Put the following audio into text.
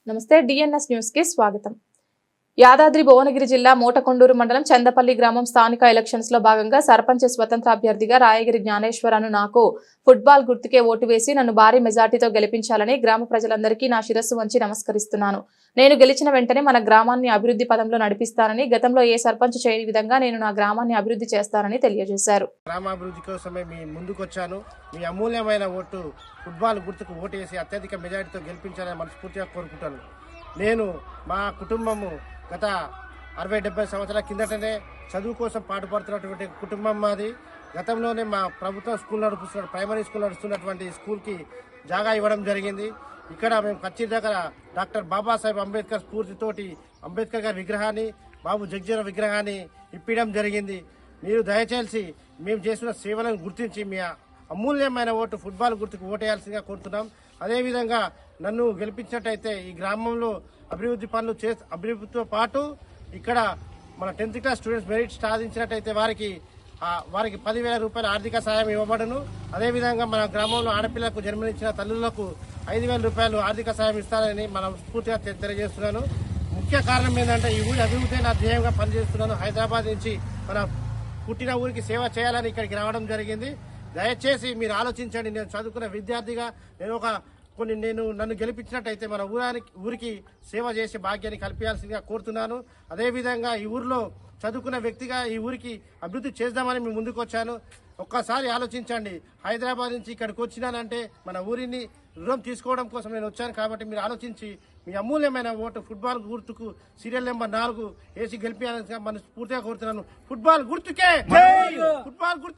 నమస్తే DNS news కి స్వాగతం. యాదాద్రి భువనగిరి జిల్లా మోటకొండూరు మండలం చందపల్లి గ్రామం స్థానిక ఎలక్షన్స్ లో భాగంగా సర్పంచ్ స్వతంత్ర అభ్యర్థిగా రాయగిరి జ్ఞానేశ్వరను నాకు ఫుట్బాల్ గుర్తుకే ఓటు వేసి నన్ను భారీ మెజార్టీతో గెలిపించాలని గ్రామ ప్రజలందరికీ నా శిరస్సు వంచి నమస్కరిస్తున్నాను. నేను గెలిచిన వెంటనే మన గ్రామాన్ని అభివృద్ధి పదంలో నడిపిస్తానని, గతంలో ఏ సర్పంచ్ చేయని విధంగా నేను నా గ్రామాన్ని అభివృద్ధి చేస్తానని తెలియజేశారు. గ్రామాభివృద్ధి కోసమే మీ ముందుకొచ్చాను. మీ అమూల్యమైన ఓటు ఫుట్బాల్ గుర్తుకు ఓటు వేసి అత్యధిక మెజారిటీతో గెలిపించాలని మనస్ఫూర్తిగా కోరుకుంటాను. నేను మా కుటుంబము గత 60-70 సంవత్సరాల కిందటనే చదువు కోసం పాటుపడుతున్నటువంటి కుటుంబం మాది. గతంలోనే మా ప్రభుత్వం స్కూల్ నడుపుతున్న ప్రైమరీ స్కూల్ నడుస్తున్నటువంటి స్కూల్కి జాగా ఇవ్వడం జరిగింది. ఇక్కడ మేము కచ్చి దగ్గర డాక్టర్ బాబాసాహెబ్ అంబేద్కర్ స్ఫూర్తితోటి అంబేద్కర్ గారి విగ్రహాన్ని, బాబు జగ్జీవన్ విగ్రహాన్ని ఇప్పించడం జరిగింది. మీరు దయచేసి మేము చేసిన సేవలను గుర్తించి మీ అమూల్యమైన ఓటు ఫుట్బాల్ గుర్తుకు ఓటేయాల్సిందిగా కోరుతున్నాం. అదేవిధంగా నన్ను గెలిపించినట్టయితే ఈ గ్రామంలో అభివృద్ధి పనులు అభివృద్ధితో పాటు ఇక్కడ మన 10th క్లాస్ స్టూడెంట్స్ మెరిట్ సాధించినట్టయితే వారికి 10,000 రూపాయల ఆర్థిక సాయం ఇవ్వబడును. అదేవిధంగా మన గ్రామంలో ఆడపిల్లలకు జన్మనిచ్చిన తల్లులకు 5,000 రూపాయలు ఆర్థిక సాయం ఇస్తారని మనం పూర్తిగా తెలియజేస్తున్నాను. ముఖ్య కారణం ఏంటంటే ఈ ఊరి అభివృద్ధి నా ధ్యేయంగా పనిచేస్తున్నాను. హైదరాబాద్ నుంచి మన పుట్టిన ఊరికి సేవ చేయాలని ఇక్కడికి రావడం జరిగింది. దయచేసి మీరు ఆలోచించండి. నేను చదువుకున్న విద్యార్థిగా నన్ను గెలిపించినట్టయితే మన ఊరికి సేవ చేసే భాగ్యాన్ని కల్పించాల్సిందిగా కోరుతున్నాను. అదేవిధంగా ఈ ఊరిలో చదువుకున్న వ్యక్తిగా ఈ ఊరికి అభివృద్ధి చేద్దామని మేము ముందుకు వచ్చాను. ఒక్కసారి ఆలోచించండి. హైదరాబాద్ నుంచి ఇక్కడికి వచ్చినానంటే మన ఊరిని రుణం తీసుకోవడం కోసం నేను వచ్చాను. కాబట్టి మీరు ఆలోచించి మీ అమూల్యమైన ఓటు ఫుట్బాల్ గుర్తుకు సీరియల్ నెంబర్ 4 వేసి గెలిపించాలని మనస్ఫూర్తిగా కోరుతున్నాను. ఫుట్బాల్ గుర్తుకే, ఫుట్బాల్ గుర్తుకే.